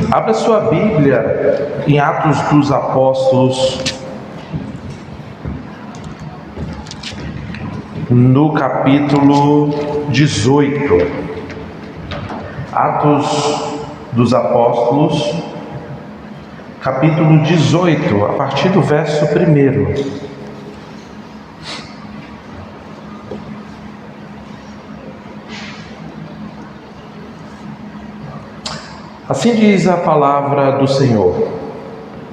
Abra sua Bíblia em Atos dos Apóstolos, no capítulo 18. Atos dos Apóstolos, capítulo 18, a partir do verso 1. Assim diz a palavra do Senhor.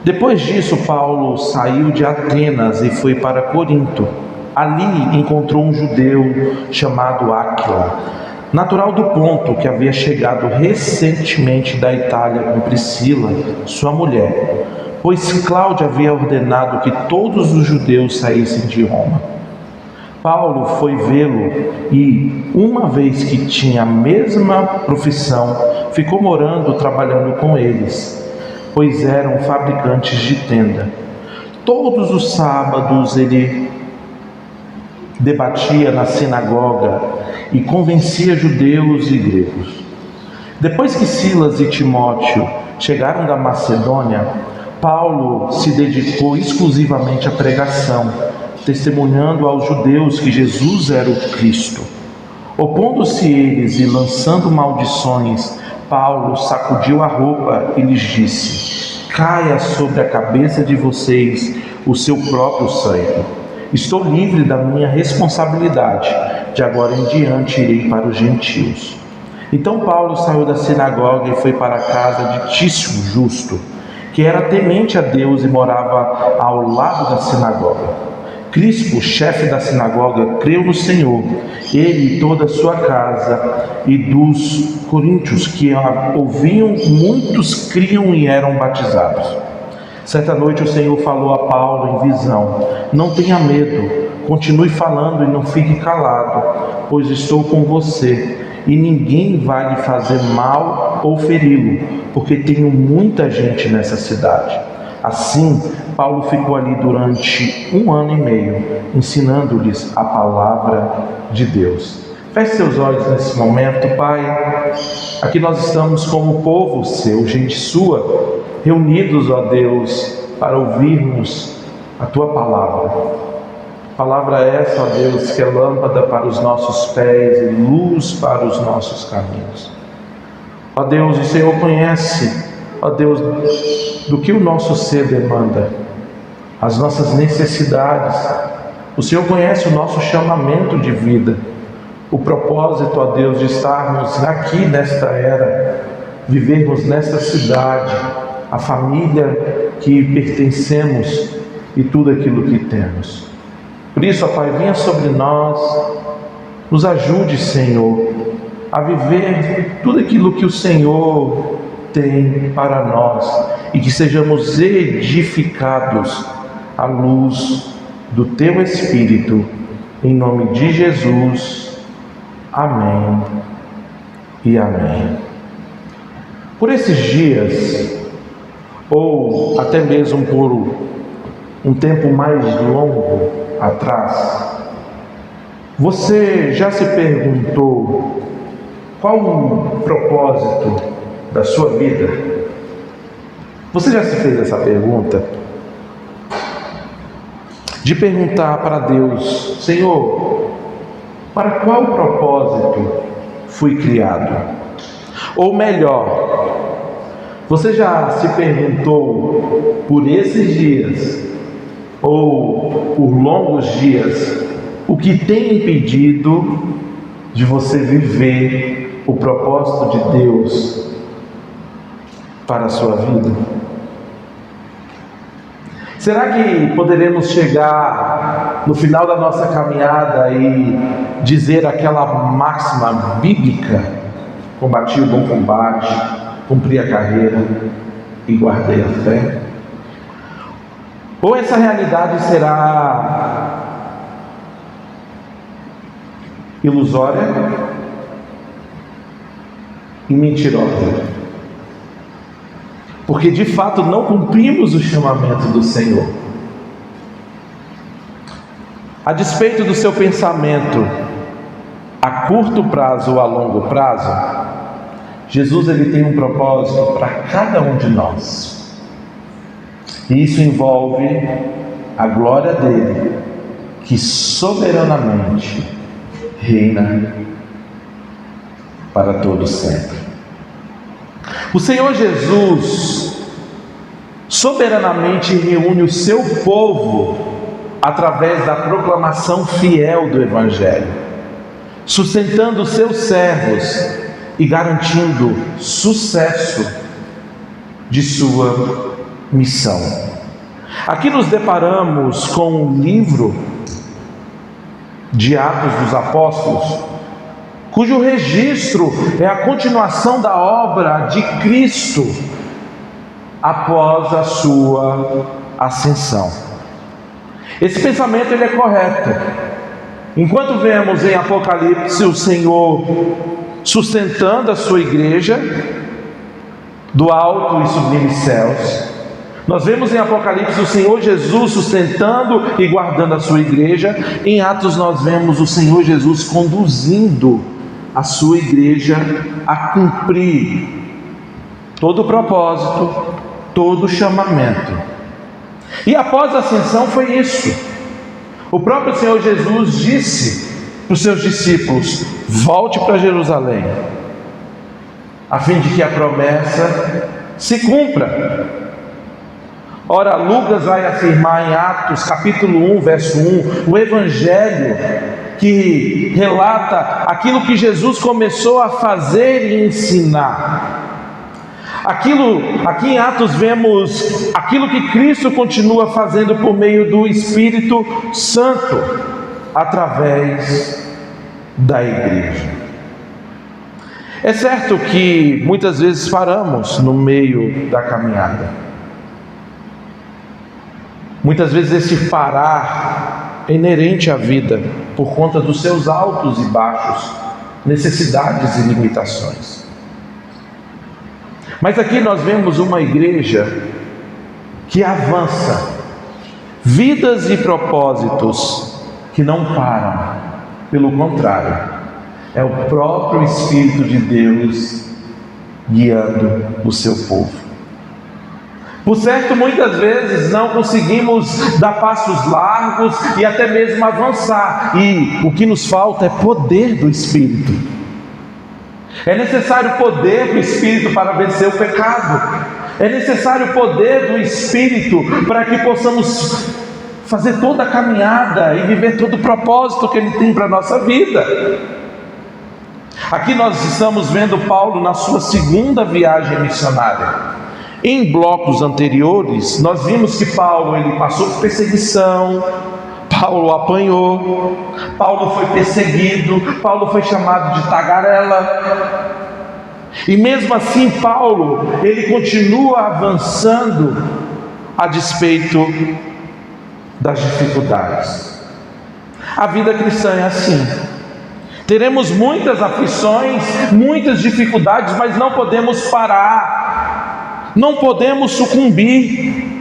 Depois disso, Paulo saiu de Atenas e foi para Corinto. Ali encontrou um judeu chamado Áquila, natural do Ponto, que havia chegado recentemente da Itália com Priscila, sua mulher, pois Cláudio havia ordenado que todos os judeus saíssem de Roma. Paulo foi vê-lo e, uma vez que tinha a mesma profissão, ficou morando, trabalhando com eles, pois eram fabricantes de tenda. Todos os sábados ele debatia na sinagoga e convencia judeus e gregos. Depois que Silas e Timóteo chegaram da Macedônia, Paulo se dedicou exclusivamente à pregação, testemunhando aos judeus que Jesus era o Cristo. Opondo-se eles e lançando maldições, Paulo sacudiu a roupa e lhes disse: caia sobre a cabeça de vocês o seu próprio sangue. Estou livre da minha responsabilidade. De agora em diante irei para os gentios. Então Paulo saiu da sinagoga e foi para a casa de Tício Justo, que era temente a Deus e morava ao lado da sinagoga. Crispo, chefe da sinagoga, creu no Senhor, ele e toda a sua casa, e dos coríntios que ouviam, muitos criam e eram batizados. Certa noite o Senhor falou a Paulo em visão: não tenha medo, continue falando e não fique calado, pois estou com você, e ninguém vai lhe fazer mal ou feri-lo, porque tenho muita gente nessa cidade. Assim, Paulo ficou ali durante 1 ano e meio, ensinando-lhes a palavra de Deus. Feche seus olhos nesse momento, Pai. Aqui nós estamos como povo seu, gente sua, reunidos, ó Deus, para ouvirmos a Tua palavra. Palavra essa, ó Deus, que é lâmpada para os nossos pés e luz para os nossos caminhos. Ó Deus, o Senhor conhece, ó Deus, do que o nosso ser demanda, as nossas necessidades. O Senhor conhece o nosso chamamento de vida, o propósito, ó Deus, de estarmos aqui nesta era, vivermos nesta cidade, a família que pertencemos e tudo aquilo que temos. Por isso, ó Pai, venha sobre nós, nos ajude, Senhor, a viver tudo aquilo que o Senhor tem para nós e que sejamos edificados à luz do Teu Espírito, em nome de Jesus. Amém e amém. Por esses dias, ou até mesmo por um tempo mais longo atrás, você já se perguntou qual o propósito da sua vida? Você já se fez essa pergunta? De perguntar para Deus: Senhor, para qual propósito fui criado? Ou melhor, você já se perguntou por esses dias, ou por longos dias, o que tem impedido de você viver o propósito de Deus para a sua vida? Será que poderemos chegar no final da nossa caminhada e dizer aquela máxima bíblica: combati o bom combate, cumpri a carreira e guardei a fé? Ou essa realidade será ilusória e mentirosa? Porque de fato não cumprimos o chamamento do Senhor. A despeito do seu pensamento a curto prazo ou a longo prazo, Jesus ele tem um propósito para cada um de nós. E isso envolve a glória dele, que soberanamente reina para todo sempre. O Senhor Jesus soberanamente reúne o seu povo através da proclamação fiel do Evangelho, sustentando os seus servos e garantindo sucesso de sua missão. Aqui nos deparamos com o livro de Atos dos Apóstolos, cujo registro é a continuação da obra de Cristo após a sua ascensão. Esse pensamento ele é correto. Enquanto vemos em Apocalipse o Senhor sustentando a sua igreja do alto e sublime céus, nós vemos em Apocalipse o Senhor Jesus sustentando e guardando a sua igreja. Em Atos nós vemos o Senhor Jesus conduzindo a sua igreja a cumprir todo o propósito, todo o chamamento. E após a ascensão foi isso. O próprio Senhor Jesus disse para os seus discípulos: volte para Jerusalém, a fim de que a promessa se cumpra. Ora, Lucas vai afirmar em Atos capítulo 1, verso 1, o Evangelho que relata aquilo que Jesus começou a fazer e ensinar. Aqui em Atos vemos aquilo que Cristo continua fazendo por meio do Espírito Santo, através da igreja. É certo que muitas vezes paramos no meio da caminhada. Muitas vezes esse parar é inerente à vida, por conta dos seus altos e baixos, necessidades e limitações. Mas aqui nós vemos uma igreja que avança, vidas e propósitos que não param, pelo contrário, é o próprio Espírito de Deus guiando o seu povo. Por certo, muitas vezes não conseguimos dar passos largos e até mesmo avançar, e o que nos falta é poder do Espírito. É necessário o poder do Espírito para vencer o pecado. É necessário o poder do Espírito para que possamos fazer toda a caminhada e viver todo o propósito que Ele tem para a nossa vida. Aqui nós estamos vendo Paulo na sua segunda viagem missionária. Em blocos anteriores, nós vimos que Paulo ele passou por perseguição, Paulo apanhou, Paulo foi perseguido, Paulo foi chamado de tagarela. E mesmo assim Paulo, ele continua avançando a despeito das dificuldades. A vida cristã é assim. Teremos muitas aflições, muitas dificuldades, mas não podemos parar, não podemos sucumbir.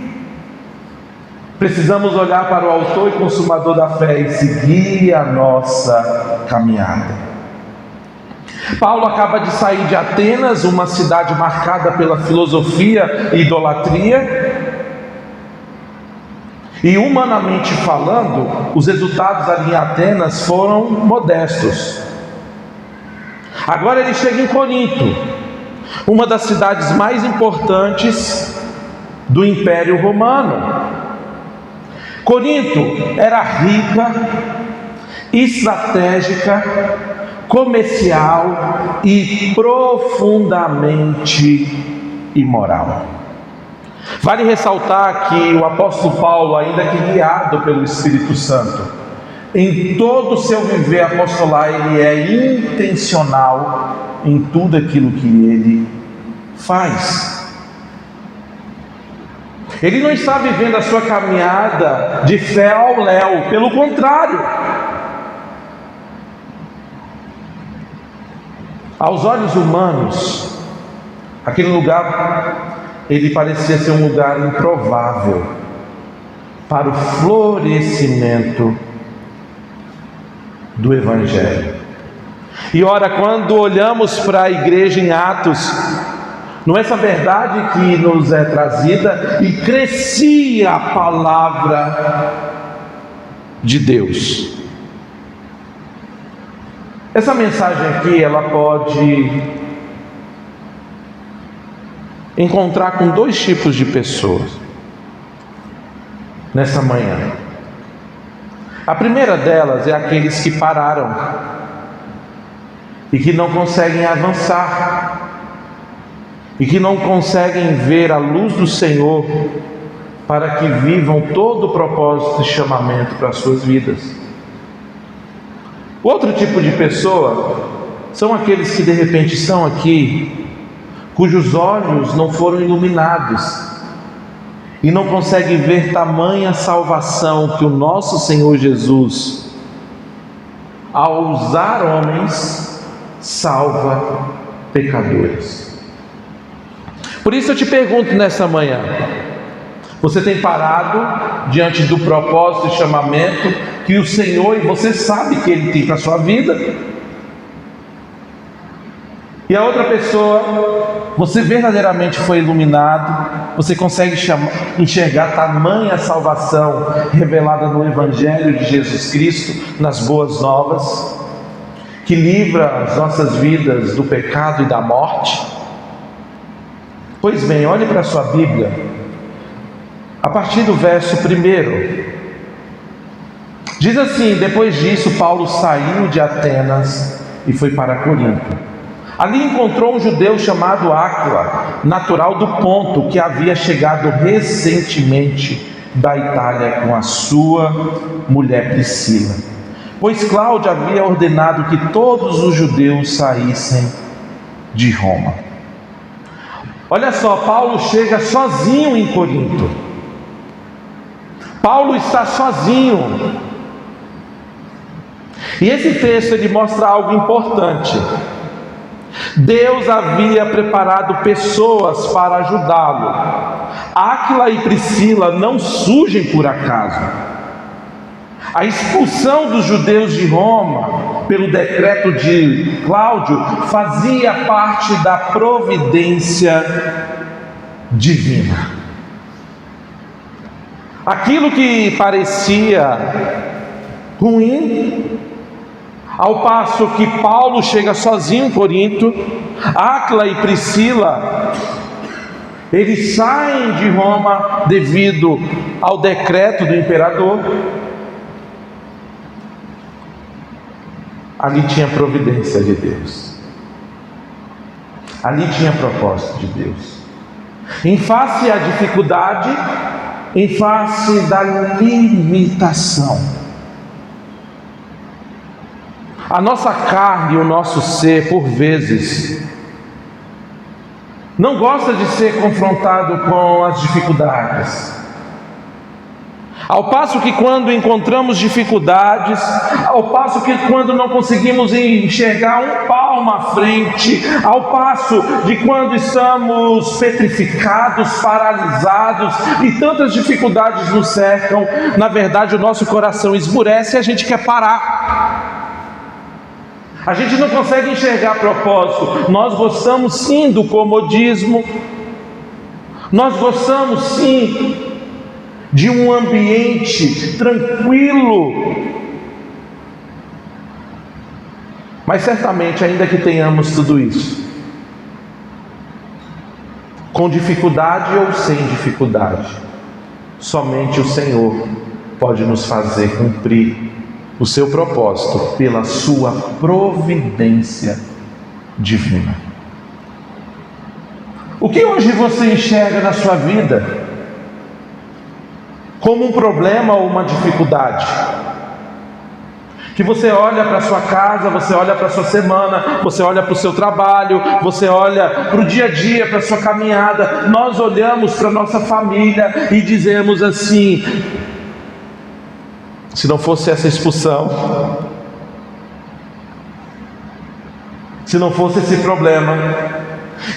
Precisamos olhar para o autor e consumador da fé e seguir a nossa caminhada. Paulo acaba de sair de Atenas, uma cidade marcada pela filosofia e idolatria, e humanamente falando, os resultados ali em Atenas foram modestos. Agora ele chega em Corinto, uma das cidades mais importantes do Império Romano. Corinto era rica, estratégica, comercial e profundamente imoral. Vale ressaltar que o apóstolo Paulo, ainda que guiado pelo Espírito Santo, em todo o seu viver apostolar, ele é intencional em tudo aquilo que ele faz. Ele não está vivendo a sua caminhada de fé ao léu, pelo contrário. Aos olhos humanos, aquele lugar, ele parecia ser um lugar improvável para o florescimento do Evangelho. E ora, quando olhamos para a igreja em Atos, não é essa verdade que nos é trazida, e crescia a palavra de Deus. Essa mensagem aqui, ela pode encontrar com dois tipos de pessoas nessa manhã. A primeira delas é aqueles que pararam e que não conseguem avançar e que não conseguem ver a luz do Senhor para que vivam todo o propósito e chamamento para as suas vidas. Outro tipo de pessoa são aqueles que de repente estão aqui, cujos olhos não foram iluminados e não conseguem ver tamanha salvação que o nosso Senhor Jesus, ao usar homens, salva pecadores. Por isso eu te pergunto nessa manhã: você tem parado diante do propósito e chamamento que o Senhor, e você sabe que Ele tem para a sua vida? E a outra pessoa, você verdadeiramente foi iluminado, você consegue enxergar tamanha salvação revelada no Evangelho de Jesus Cristo, nas boas novas, que livra as nossas vidas do pecado e da morte? Pois bem, olhe para a sua Bíblia, a partir do verso 1. Diz assim: depois disso, Paulo saiu de Atenas e foi para Corinto. Ali encontrou um judeu chamado Áquila, natural do Ponto, que havia chegado recentemente da Itália com a sua mulher Priscila, pois Cláudio havia ordenado que todos os judeus saíssem de Roma. Olha só, Paulo chega sozinho em Corinto. Paulo está sozinho. E esse texto ele mostra algo importante. Deus havia preparado pessoas para ajudá-lo. Áquila e Priscila não surgem por acaso. A expulsão dos judeus de Roma pelo decreto de Cláudio fazia parte da providência divina. Aquilo que parecia ruim, ao passo que Paulo chega sozinho em Corinto, Áquila e Priscila, eles saem de Roma devido ao decreto do imperador. Ali tinha providência de Deus, ali tinha propósito de Deus. Em face à dificuldade, em face da limitação, a nossa carne e o nosso ser, por vezes, não gosta de ser confrontado com as dificuldades. Ao passo que quando encontramos dificuldades, ao passo que quando não conseguimos enxergar um palmo à frente, ao passo de quando estamos petrificados, paralisados e tantas dificuldades nos cercam, na verdade o nosso coração esmurece e a gente quer parar. A gente não consegue enxergar propósito. Nós gostamos sim do comodismo, nós gostamos sim de um ambiente tranquilo, mas certamente, ainda que tenhamos tudo isso, com dificuldade ou sem dificuldade, somente o Senhor pode nos fazer cumprir o seu propósito pela sua providência divina. O que hoje você enxerga na sua vida como um problema ou uma dificuldade? Que você olha para a sua casa, você olha para a sua semana, você olha para o seu trabalho, você olha para o dia a dia, para a sua caminhada. Nós olhamos para a nossa família e dizemos assim: se não fosse essa expulsão, se não fosse esse problema,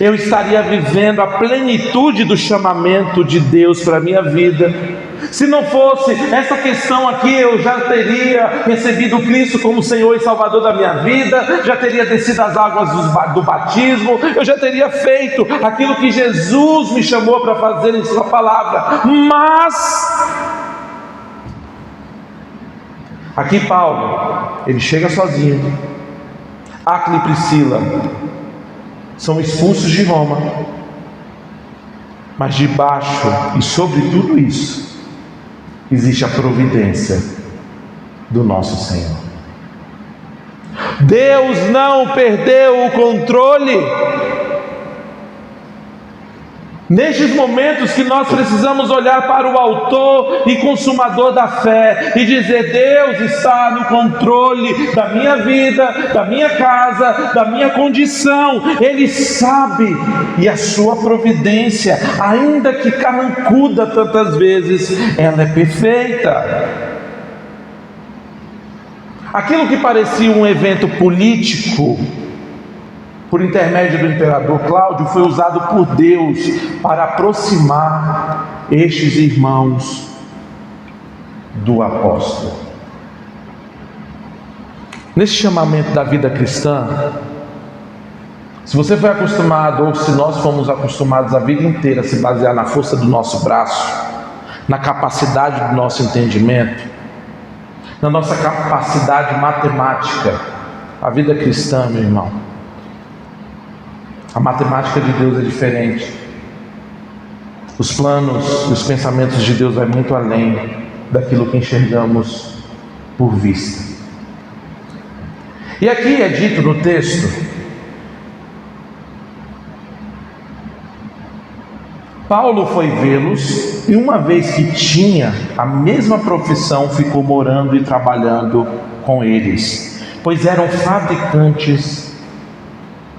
eu estaria vivendo a plenitude do chamamento de Deus para a minha vida. Se não fosse essa questão aqui, eu já teria recebido Cristo como Senhor e Salvador da minha vida, já teria descido as águas do batismo, eu já teria feito aquilo que Jesus me chamou para fazer em sua palavra. Mas aqui Paulo, ele chega sozinho. Áquila e Priscila são expulsos de Roma, mas debaixo e sobre tudo isso existe a providência do nosso Senhor. Deus não perdeu o controle. Nestes momentos que nós precisamos olhar para o autor e consumador da fé e dizer: Deus está no controle da minha vida, da minha casa, da minha condição. Ele sabe, e a sua providência, ainda que carrancuda tantas vezes, ela é perfeita. Aquilo que parecia um evento político, por intermédio do imperador Cláudio, foi usado por Deus para aproximar estes irmãos do apóstolo. Nesse chamamento da vida cristã, se você foi acostumado, ou se nós fomos acostumados a vida inteira a se basear na força do nosso braço, na capacidade do nosso entendimento, na nossa capacidade matemática, a vida cristã, meu irmão, a matemática de Deus é diferente. Os planos e os pensamentos de Deus vão muito além daquilo que enxergamos por vista. E aqui é dito no texto: Paulo foi vê-los, e uma vez que tinha a mesma profissão, ficou morando e trabalhando com eles, pois eram fabricantes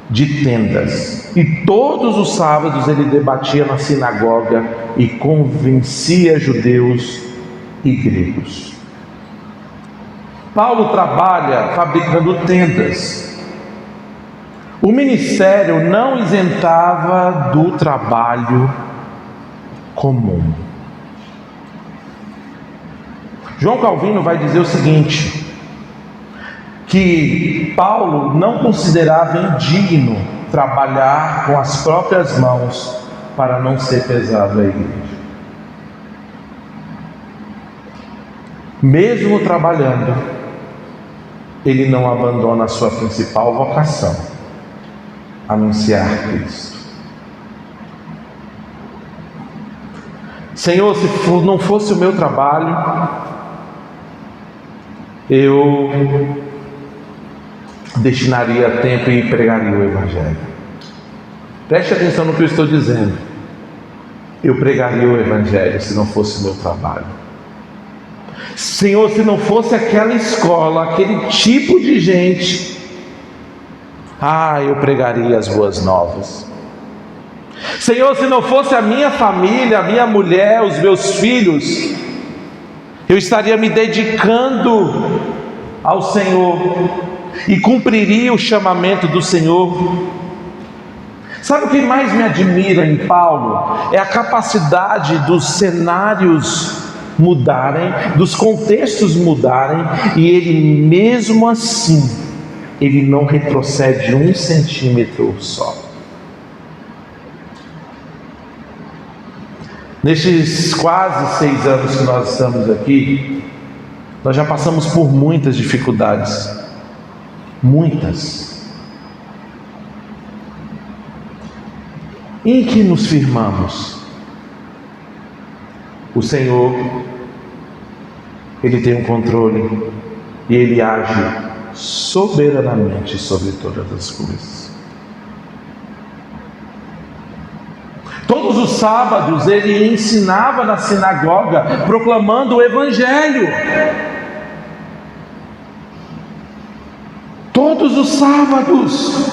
de tendas, e todos os sábados ele debatia na sinagoga e convencia judeus e gregos. Paulo trabalha fabricando tendas. O ministério não isentava do trabalho comum. João Calvino vai dizer o seguinte: que Paulo não considerava indigno trabalhar com as próprias mãos para não ser pesado à igreja. Mesmo trabalhando, ele não abandona a sua principal vocação: anunciar Cristo. Senhor, se não fosse o meu trabalho, eu destinaria tempo e pregaria o Evangelho. Preste atenção no que eu estou dizendo. Eu pregaria o Evangelho se não fosse o meu trabalho. Senhor, se não fosse aquela escola, aquele tipo de gente, eu pregaria as boas novas. Senhor, se não fosse a minha família, a minha mulher, os meus filhos, eu estaria me dedicando ao Senhor e cumpriria o chamamento do Senhor. Sabe o que mais me admira em Paulo? É a capacidade dos cenários mudarem, dos contextos mudarem, e ele mesmo assim, ele não retrocede 1 centímetro só. Nestes quase 6 anos que nós estamos aqui, nós já passamos por muitas dificuldades. Muitas. Em que nos firmamos? O Senhor, Ele tem um controle e Ele age soberanamente sobre todas as coisas. Todos os sábados Ele ensinava na sinagoga, proclamando o Evangelho. Todos os sábados.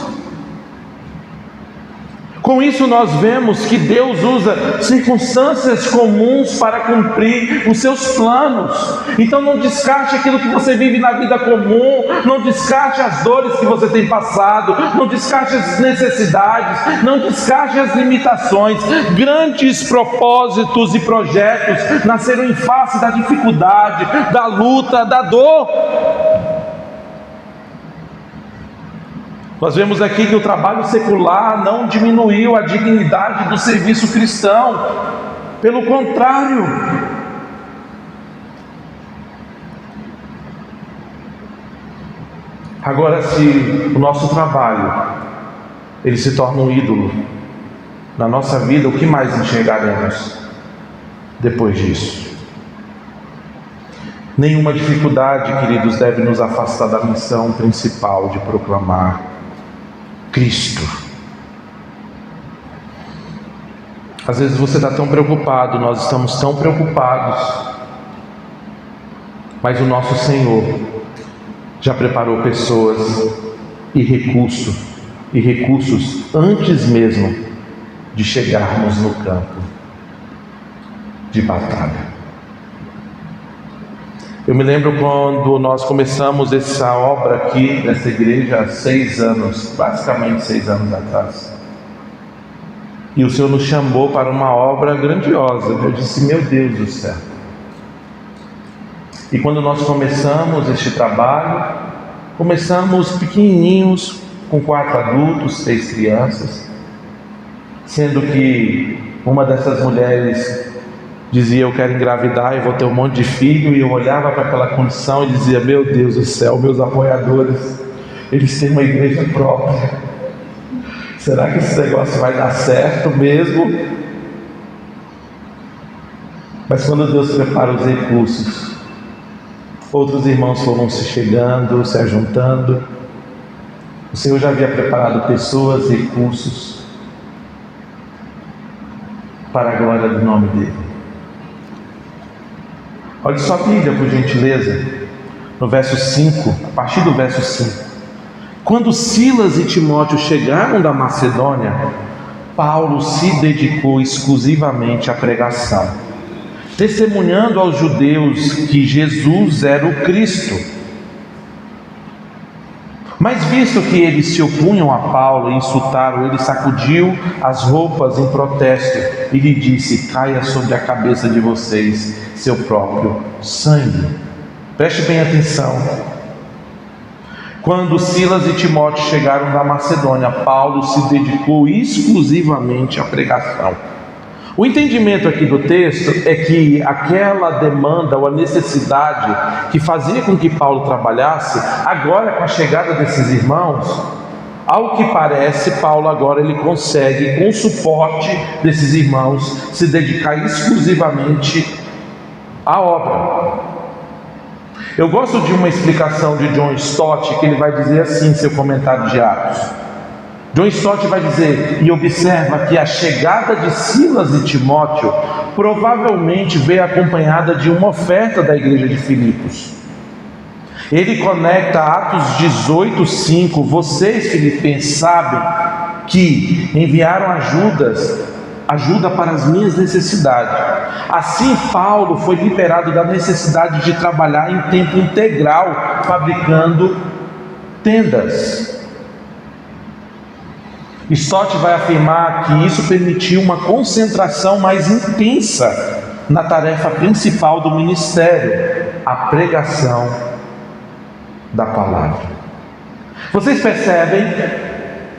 Com isso nós vemos que Deus usa circunstâncias comuns para cumprir os seus planos. Então não descarte aquilo que você vive na vida comum, não descarte as dores que você tem passado, não descarte as necessidades, não descarte as limitações. Grandes propósitos e projetos nasceram em face da dificuldade, da luta, da dor. Nós vemos aqui que o trabalho secular não diminuiu a dignidade do serviço cristão. Pelo contrário. Agora, se o nosso trabalho ele se torna um ídolo na nossa vida, o que mais enxergaremos depois disso? Nenhuma dificuldade, queridos, deve nos afastar da missão principal de proclamar Cristo. Às vezes você está tão preocupado, nós estamos tão preocupados, mas o nosso Senhor já preparou pessoas e recursos antes mesmo de chegarmos no campo de batalha. Eu me lembro quando nós começamos essa obra aqui, nessa igreja, há 6 anos, basicamente 6 anos atrás. E o Senhor nos chamou para uma obra grandiosa. Eu disse, meu Deus do céu. E quando nós começamos este trabalho, começamos pequenininhos, com 4 adultos, 6 crianças, sendo que uma dessas mulheres dizia, eu quero engravidar, eu vou ter um monte de filho, e eu olhava para aquela condição e dizia, meu Deus do céu, meus apoiadores, eles têm uma igreja própria, será que esse negócio vai dar certo mesmo? Mas quando Deus prepara os recursos, outros irmãos foram se chegando, se ajuntando, o Senhor já havia preparado pessoas, recursos, para a glória do nome dEle. Olha só a Bíblia, por gentileza, no verso 5, a partir do verso 5. Quando Silas e Timóteo chegaram da Macedônia, Paulo se dedicou exclusivamente à pregação, testemunhando aos judeus que Jesus era o Cristo. Mas visto que eles se opunham a Paulo e insultaram, ele sacudiu as roupas em protesto e lhe disse, caia sobre a cabeça de vocês seu próprio sangue. Preste bem atenção. Quando Silas e Timóteo chegaram da Macedônia, Paulo se dedicou exclusivamente à pregação. O entendimento aqui do texto é que aquela demanda ou a necessidade que fazia com que Paulo trabalhasse, agora com a chegada desses irmãos, ao que parece, Paulo agora ele consegue, com o suporte desses irmãos, se dedicar exclusivamente à obra. Eu gosto de uma explicação de John Stott, que ele vai dizer assim em seu comentário de Atos. John Stott vai dizer, e observa que a chegada de Silas e Timóteo provavelmente veio acompanhada de uma oferta da igreja de Filipos. Ele conecta Atos 18:5, vocês, filipenses, sabem que enviaram ajuda para as minhas necessidades. Assim Paulo foi liberado da necessidade de trabalhar em tempo integral, fabricando tendas. Stott vai afirmar que isso permitiu uma concentração mais intensa na tarefa principal do ministério, a pregação da palavra. Vocês percebem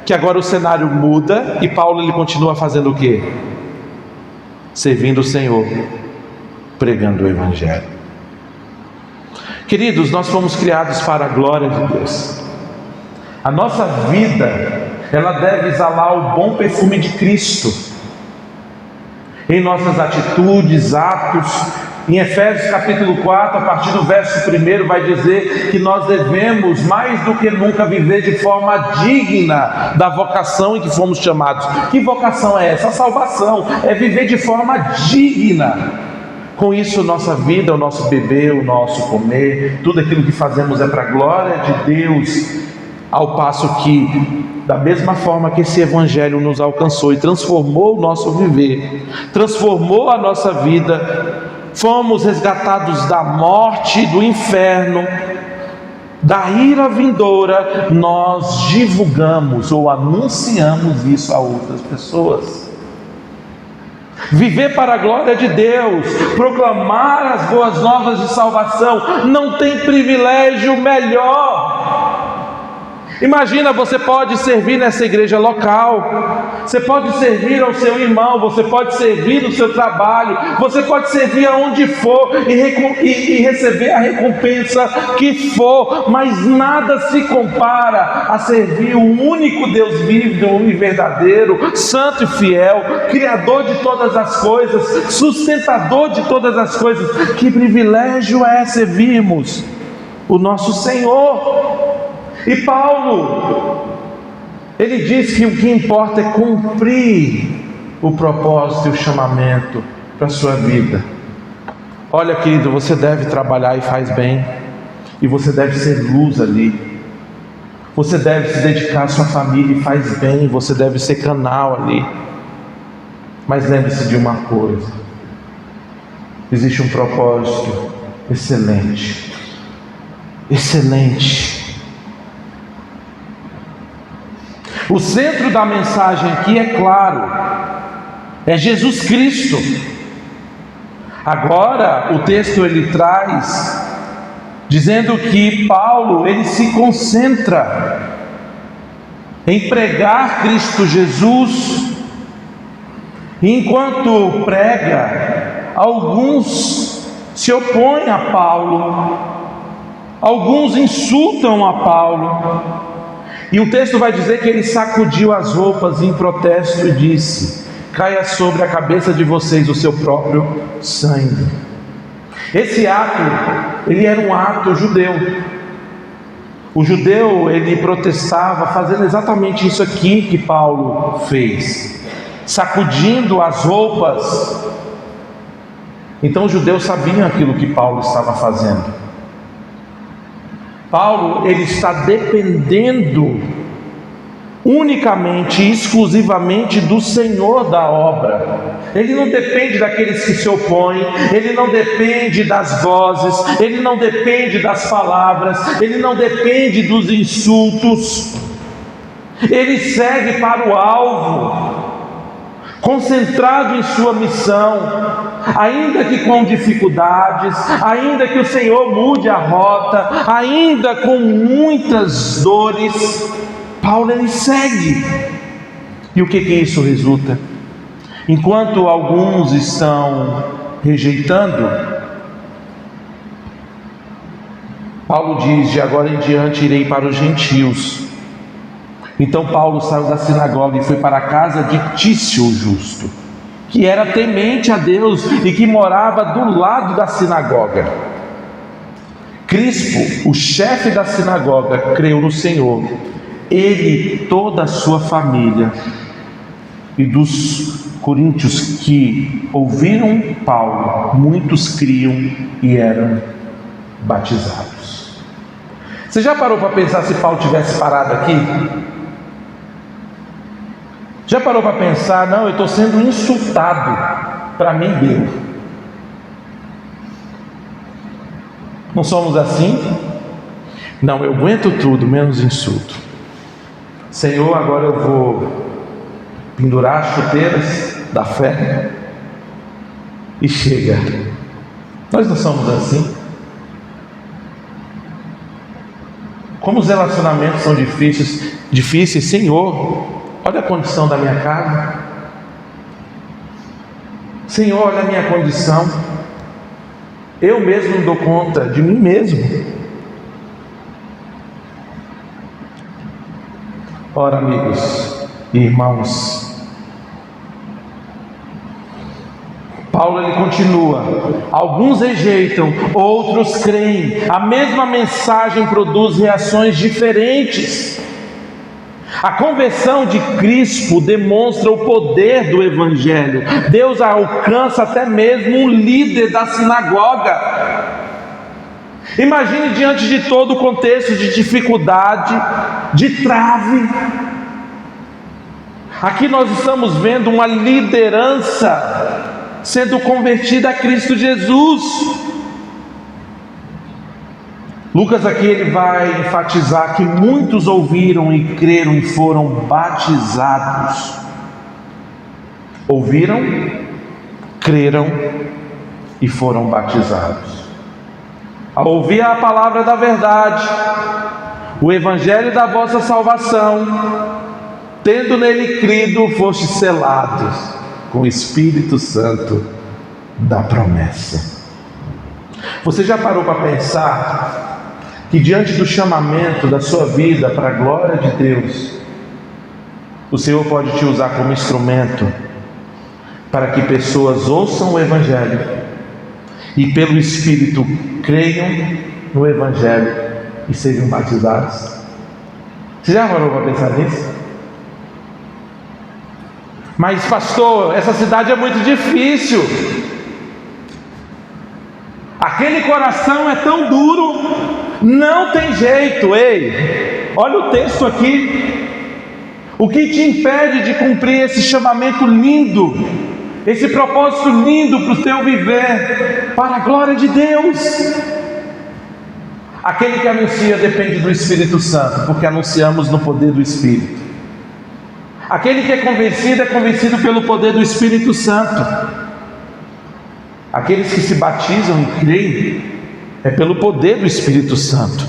que agora o cenário muda e Paulo ele continua fazendo o quê? Servindo o Senhor, pregando o Evangelho. Queridos, nós fomos criados para a glória de Deus. A nossa vida ela deve exalar o bom perfume de Cristo em nossas atitudes, atos. Em Efésios capítulo 4, a partir do verso 1, vai dizer que nós devemos mais do que nunca viver de forma digna da vocação em que fomos chamados. Que vocação é essa? A salvação, é viver de forma digna. Com isso, nossa vida, o nosso beber, o nosso comer, tudo aquilo que fazemos é para a glória de Deus, ao passo que da mesma forma que esse Evangelho nos alcançou e transformou o nosso viver, transformou a nossa vida, fomos resgatados da morte, do inferno, da ira vindoura, nós divulgamos ou anunciamos isso a outras pessoas. Viver para a glória de Deus, proclamar as boas novas de salvação, não tem privilégio melhor. Imagina, você pode servir nessa igreja local, você pode servir ao seu irmão, você pode servir no seu trabalho, você pode servir aonde for e receber a recompensa que for, mas nada se compara a servir o único Deus vivo e verdadeiro, santo e fiel, Criador de todas as coisas, sustentador de todas as coisas. Que privilégio é servirmos o nosso Senhor. E Paulo, ele diz que o que importa é cumprir o propósito e o chamamento para a sua vida. Olha, querido, você deve trabalhar e faz bem, e você deve ser luz ali, você deve se dedicar à sua família e faz bem, você deve ser canal ali. Mas lembre-se de uma coisa: existe um propósito excelente, excelente. O centro da mensagem aqui é claro, é Jesus Cristo. Agora o texto ele traz, dizendo que Paulo ele se concentra em pregar Cristo Jesus. Enquanto prega, alguns se opõem a Paulo, alguns insultam a Paulo. E o texto vai dizer que ele sacudiu as roupas em protesto e disse: caia sobre a cabeça de vocês o seu próprio sangue. Esse ato, ele era um ato judeu. O judeu, ele protestava fazendo exatamente isso aqui que Paulo fez, sacudindo as roupas. Então os judeus sabiam aquilo que Paulo estava fazendo. Paulo, ele está dependendo unicamente e exclusivamente do Senhor da obra. Ele não depende daqueles que se opõem, ele não depende das vozes, ele não depende das palavras, ele não depende dos insultos. Ele segue para o alvo, concentrado em sua missão, ainda que com dificuldades, ainda que o Senhor mude a rota, ainda com muitas dores, Paulo ele segue. E o que isso resulta? Enquanto alguns estão rejeitando, Paulo diz: de agora em diante irei para os gentios. Então Paulo saiu da sinagoga e foi para a casa de Tício o justo, que era temente a Deus e que morava do lado da sinagoga. Crispo, o chefe da sinagoga, creu no Senhor, ele e toda a sua família. E dos coríntios que ouviram Paulo, muitos criam e eram batizados. Você já parou para pensar se Paulo tivesse parado aqui? Já parou para pensar: não, eu estou sendo insultado, para mim deu. Não somos assim? Não, eu aguento tudo, menos insulto. Senhor, agora eu vou pendurar as chuteiras da fé e chega. Nós não somos assim. Como os relacionamentos são difíceis, Senhor, olha a condição da minha casa. Senhor, olha a minha condição. Eu mesmo não dou conta de mim mesmo. Ora, amigos e irmãos, Paulo ele continua: alguns rejeitam, outros creem. A mesma mensagem produz reações diferentes. A conversão de Crispo demonstra o poder do Evangelho. Deus alcança até mesmo um líder da sinagoga. Imagine diante de todo o contexto de dificuldade, de trave, Aqui nós estamos vendo uma liderança sendo convertida a Cristo Jesus. Lucas aqui ele vai enfatizar que muitos ouviram e creram e foram batizados. Ouviram, creram e foram batizados. Ao ouvir a palavra da verdade, o evangelho da vossa salvação, tendo nele crido, fostes selados com o Espírito Santo da promessa. Você já parou para pensar que diante do chamamento da sua vida para a glória de Deus, o Senhor pode te usar como instrumento para que pessoas ouçam o evangelho e pelo Espírito creiam no evangelho e sejam batizados? Você já parou para pensar nisso? Mas pastor, essa cidade é muito difícil, aquele coração é tão duro, não tem jeito. Ei, olha o texto aqui. O que te impede de cumprir esse chamamento lindo, esse propósito lindo para o teu viver, para a glória de Deus? Aquele que anuncia depende do Espírito Santo, porque anunciamos no poder do Espírito. Aquele que é convencido pelo poder do Espírito Santo. Aqueles que se batizam e creem é pelo poder do Espírito Santo.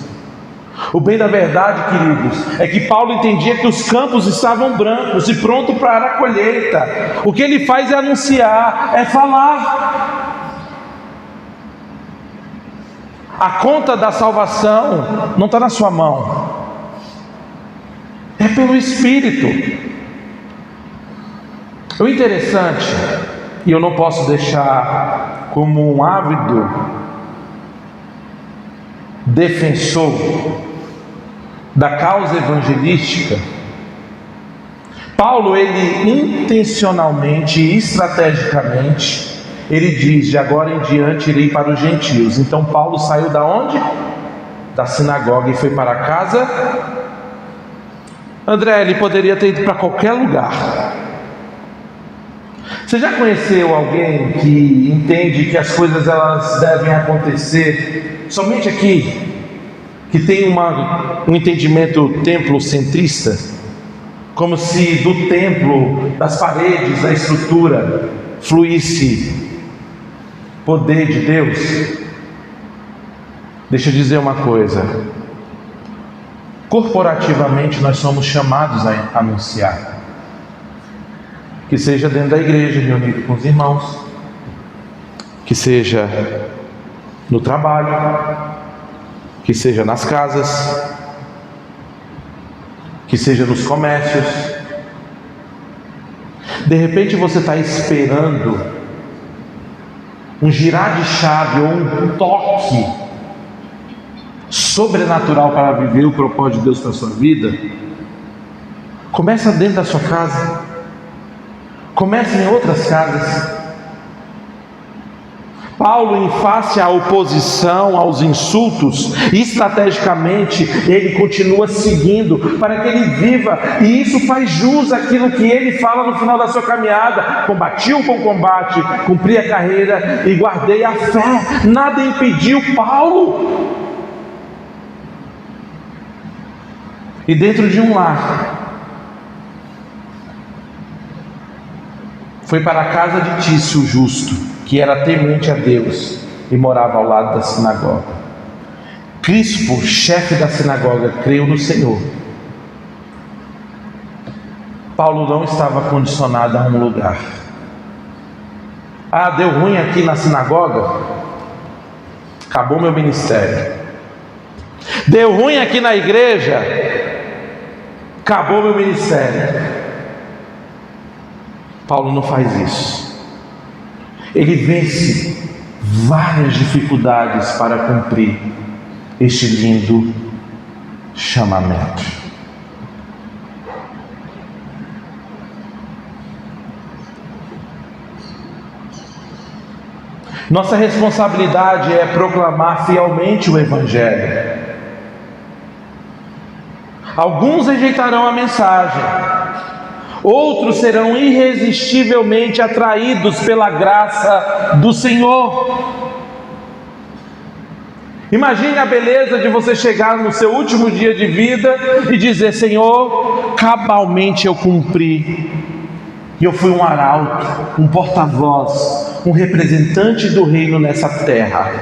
O bem da verdade, queridos, é que Paulo entendia que os campos estavam brancos e prontos para a colheita. O que ele faz é anunciar, é falar. A conta da salvação não está na sua mão, é pelo Espírito. O interessante, e eu não posso deixar como um ávido defensor da causa evangelística, Paulo, ele intencionalmente e estrategicamente, ele diz: de agora em diante irei para os gentios. Então Paulo saiu da onde? Da sinagoga e foi para a casa. André, ele poderia ter ido para qualquer lugar. Você já conheceu alguém que entende que as coisas elas devem acontecer somente aqui? Que tem um entendimento templocentrista? Como se do templo, das paredes, da estrutura, fluísse poder de Deus? Deixa eu dizer uma coisa. Corporativamente nós somos chamados a anunciar. Que seja dentro da igreja, reunido com os irmãos, que seja no trabalho, que seja nas casas, que seja nos comércios. De repente você está esperando um girar de chave ou um toque sobrenatural para viver o propósito de Deus para a sua vida. Começa dentro da sua casa. Comece em outras casas. Paulo, em face à oposição, aos insultos, estrategicamente ele continua seguindo para que ele viva, e isso faz jus àquilo que ele fala no final da sua caminhada: combati o bom combate, cumpri a carreira e guardei a fé. Nada impediu Paulo. E dentro de um lar, foi para a casa de Tício, o justo, que era temente a Deus e morava ao lado da sinagoga. Crispo, chefe da sinagoga, creu no Senhor. Paulo não estava condicionado a um lugar. Ah, deu ruim aqui na sinagoga? Acabou meu ministério. Deu ruim aqui na igreja? Acabou meu ministério. Paulo não faz isso. Ele vence várias dificuldades para cumprir este lindo chamamento. Nossa responsabilidade é proclamar fielmente o Evangelho. Alguns rejeitarão a mensagem, Outros serão irresistivelmente atraídos pela graça do Senhor. Imagine a beleza de você chegar no seu último dia de vida e dizer: Senhor, cabalmente eu cumpri. E eu fui um arauto, um porta-voz, um representante do reino nessa terra.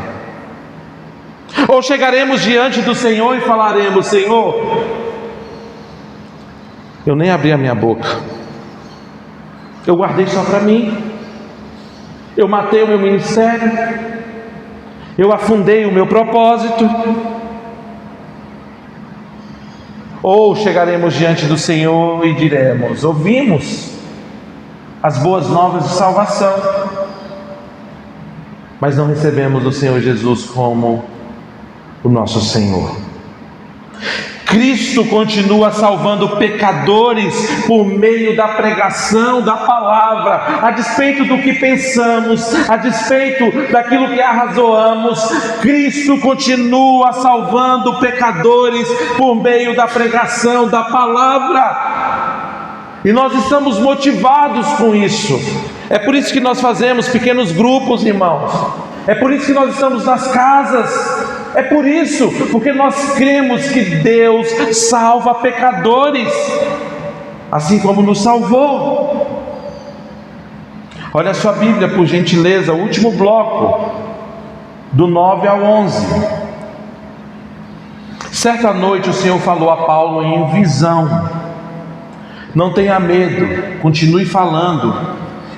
Ou chegaremos diante do Senhor e falaremos: Senhor, eu nem abri a minha boca, eu guardei só para mim, eu matei o meu ministério, eu afundei o meu propósito. Ou chegaremos diante do Senhor e diremos: ouvimos as boas novas de salvação, mas não recebemos o Senhor Jesus como o nosso Senhor. Cristo continua salvando pecadores por meio da pregação da palavra, a despeito do que pensamos, a despeito daquilo que arrazoamos. Cristo continua salvando pecadores por meio da pregação da palavra. E nós estamos motivados com isso. É por isso que nós fazemos pequenos grupos, irmãos. É por isso que nós estamos nas casas. É por isso, porque nós cremos que Deus salva pecadores, assim como nos salvou. Olha a sua Bíblia, por gentileza, o último bloco, do 9 ao 11. Certa noite o Senhor falou a Paulo em visão: não tenha medo, continue falando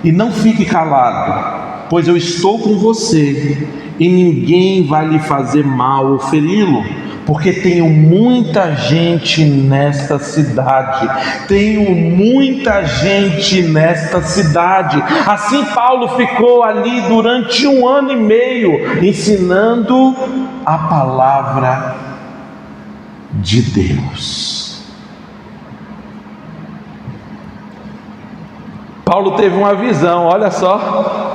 e não fique calado, pois eu estou com você e ninguém vai lhe fazer mal ou feri-lo, porque tenho muita gente nesta cidade. Tenho muita gente nesta cidade. Assim Paulo ficou ali durante 1 ano e meio, ensinando a palavra de Deus. Paulo teve uma visão, olha só.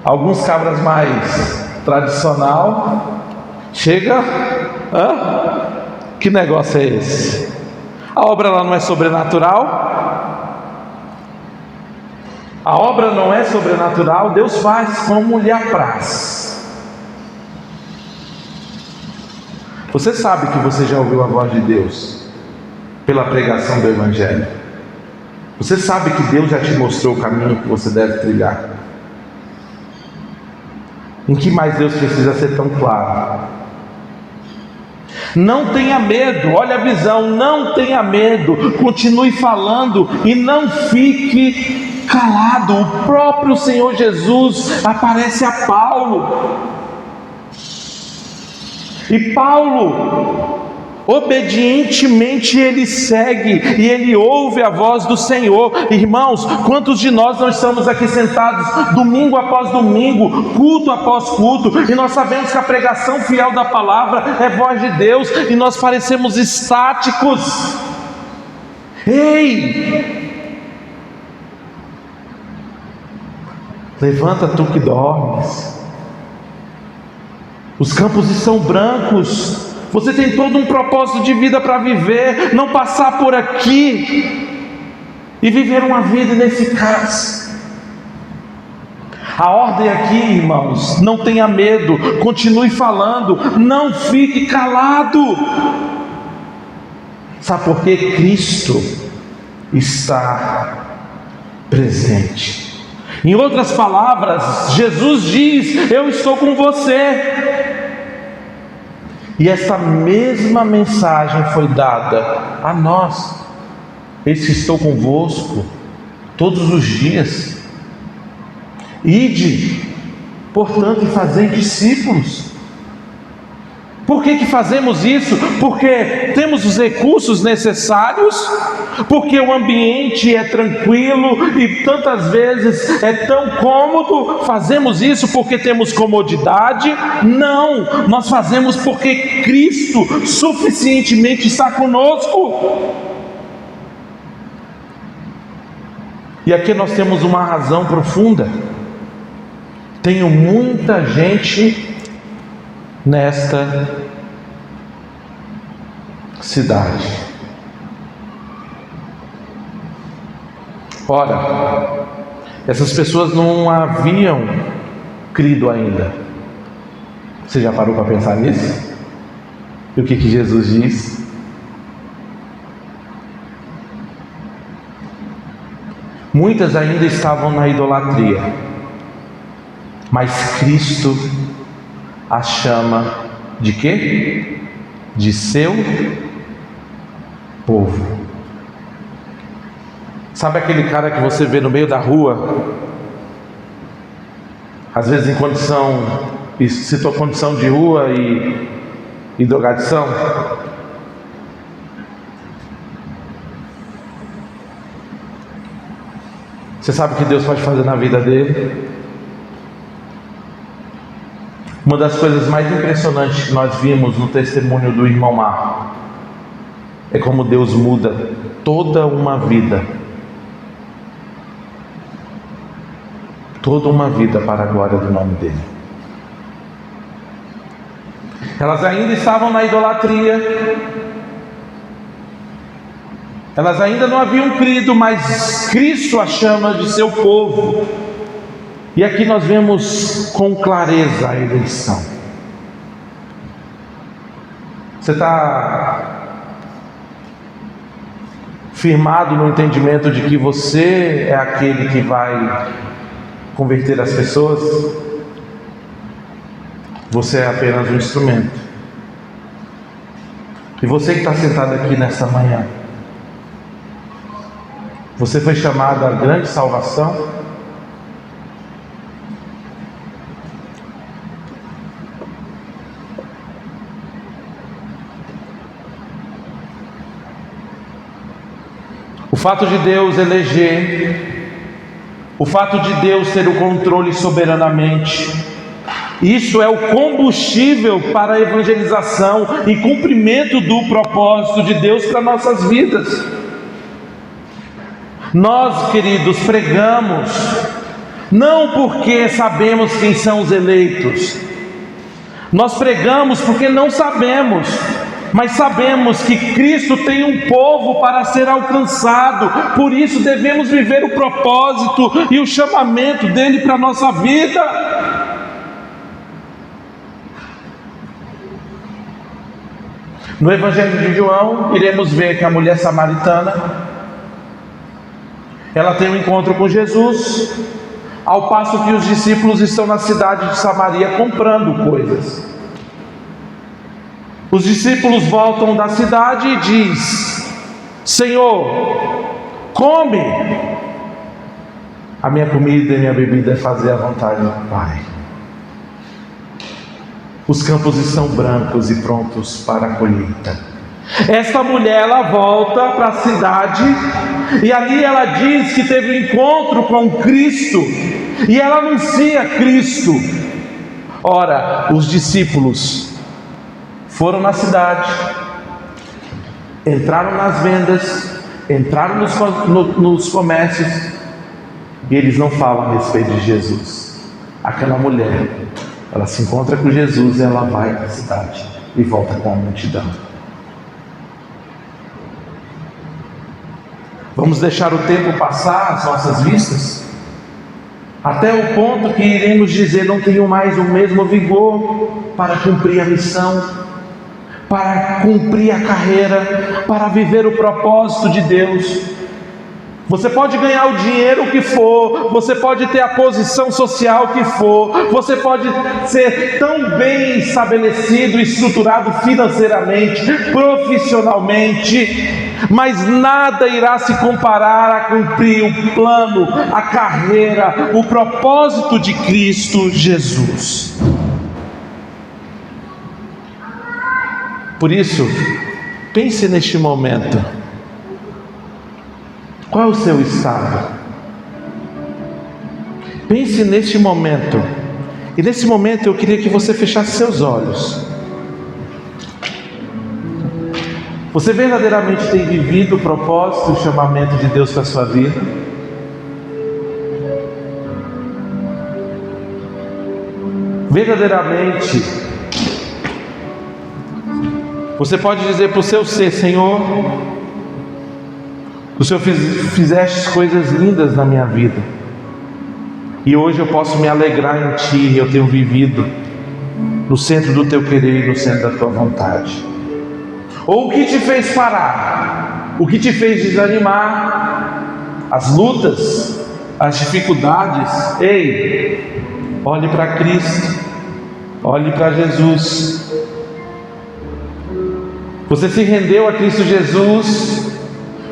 Alguns cabras mais tradicional chega, que negócio é esse? A obra lá não é sobrenatural? A obra não é sobrenatural, Deus faz como lhe apraz. Você sabe que você já ouviu a voz de Deus pela pregação do Evangelho. Você sabe que Deus já te mostrou o caminho que você deve trilhar. Em que mais Deus precisa ser tão claro? Não tenha medo, olha a visão, não tenha medo, continue falando e não fique calado. O próprio Senhor Jesus aparece a Paulo, e Paulo obedientemente ele segue e ele ouve a voz do Senhor. Irmãos, quantos de nós não estamos aqui sentados domingo após domingo, culto após culto, e nós sabemos que a pregação fiel da palavra é voz de Deus, e nós parecemos estáticos. Ei, levanta tu que dormes, os campos estão brancos. Você tem todo um propósito de vida para viver, não passar por aqui e viver uma vida ineficaz. A ordem aqui, irmãos, não tenha medo, continue falando, não fique calado. Sabe por quê? Cristo está presente. Em outras palavras, Jesus diz: eu estou com você. E esta mesma mensagem foi dada a nós: eis que estou convosco todos os dias. Ide, portanto, e fazei discípulos. Por que fazemos isso? Porque temos os recursos necessários, porque o ambiente é tranquilo e tantas vezes é tão cômodo. Fazemos isso porque temos comodidade? Não, nós fazemos porque Cristo suficientemente está conosco. E aqui nós temos uma razão profunda. Tenho muita gente nesta cidade. Ora, essas pessoas não haviam crido ainda. Você já parou para pensar nisso? E o que Jesus diz? Muitas ainda estavam na idolatria, mas Cristo as chama de quê? De seu povo. Sabe aquele cara que você vê no meio da rua, às vezes em condição de rua e drogadição? Você sabe o que Deus pode fazer na vida dele? Uma das coisas mais impressionantes que nós vimos no testemunho do irmão Marco é como Deus muda toda uma vida. Toda uma vida para a glória do nome dele. Elas ainda estavam na idolatria. Elas ainda não haviam crido, mas Cristo a chama de seu povo. E aqui nós vemos com clareza a eleição. Você está firmado no entendimento de que você é aquele que vai converter as pessoas? Você é apenas um instrumento. E você que está sentado aqui nesta manhã, você foi chamado à grande salvação? O fato de Deus eleger, o fato de Deus ter o controle soberanamente, isso é o combustível para a evangelização e cumprimento do propósito de Deus para nossas vidas. Nós, queridos, pregamos não porque sabemos quem são os eleitos. Nós pregamos porque não sabemos, mas sabemos que Cristo tem um povo para ser alcançado. Por isso devemos viver o propósito e o chamamento dele para a nossa vida. No Evangelho de João, iremos ver que a mulher samaritana, ela tem um encontro com Jesus, ao passo que os discípulos estão na cidade de Samaria comprando coisas. Os discípulos voltam da cidade e diz: Senhor, come. A minha comida e minha bebida é fazer a vontade do Pai. Os campos estão brancos e prontos para a colheita. Esta mulher, ela volta para a cidade e ali ela diz que teve um encontro com Cristo e ela anuncia Cristo. Ora, os discípulos foram na cidade, entraram nas vendas, entraram nos comércios e eles não falam a respeito de Jesus. Aquela mulher, ela se encontra com Jesus e ela vai para a cidade e volta com a multidão. Vamos deixar o tempo passar às nossas vistas, até o ponto que iremos dizer: não tenho mais o mesmo vigor para cumprir a missão, para cumprir a carreira, para viver o propósito de Deus. Você pode ganhar o dinheiro que for, você pode ter a posição social que for, você pode ser tão bem estabelecido e estruturado financeiramente, profissionalmente, mas nada irá se comparar a cumprir o plano, a carreira, o propósito de Cristo Jesus. Por isso, pense neste momento. Qual é o seu estado? Pense neste momento. E nesse momento eu queria que você fechasse seus olhos. Você verdadeiramente tem vivido o propósito e o chamamento de Deus para a sua vida? Verdadeiramente, você pode dizer para o seu ser: Senhor, O Senhor fizeste coisas lindas na minha vida. E hoje eu posso me alegrar em Ti. Eu tenho vivido no centro do Teu querer e no centro da Tua vontade. Ou o que te fez parar? O que te fez desanimar? As lutas, as dificuldades. Ei, olhe para Cristo. Olhe para Jesus. Você se rendeu a Cristo Jesus.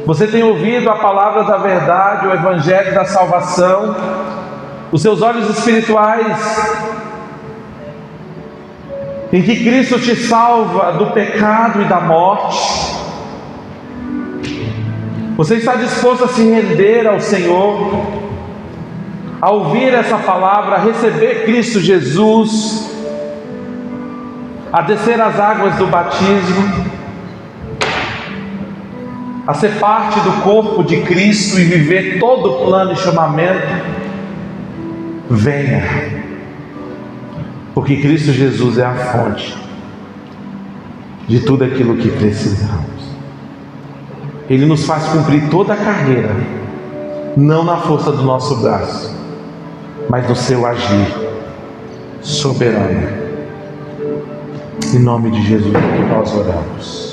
Você tem ouvido a palavra da verdade, o evangelho da salvação. Os seus olhos espirituais, em que Cristo te salva do pecado e da morte. Você está disposto a se render ao Senhor, a ouvir essa palavra, a receber Cristo Jesus, a descer as águas do batismo, a ser parte do corpo de Cristo e viver todo o plano e chamamento? Venha, porque Cristo Jesus é a fonte de tudo aquilo que precisamos. Ele nos faz cumprir toda a carreira, não na força do nosso braço, mas no seu agir soberano. Em nome de Jesus que nós oramos.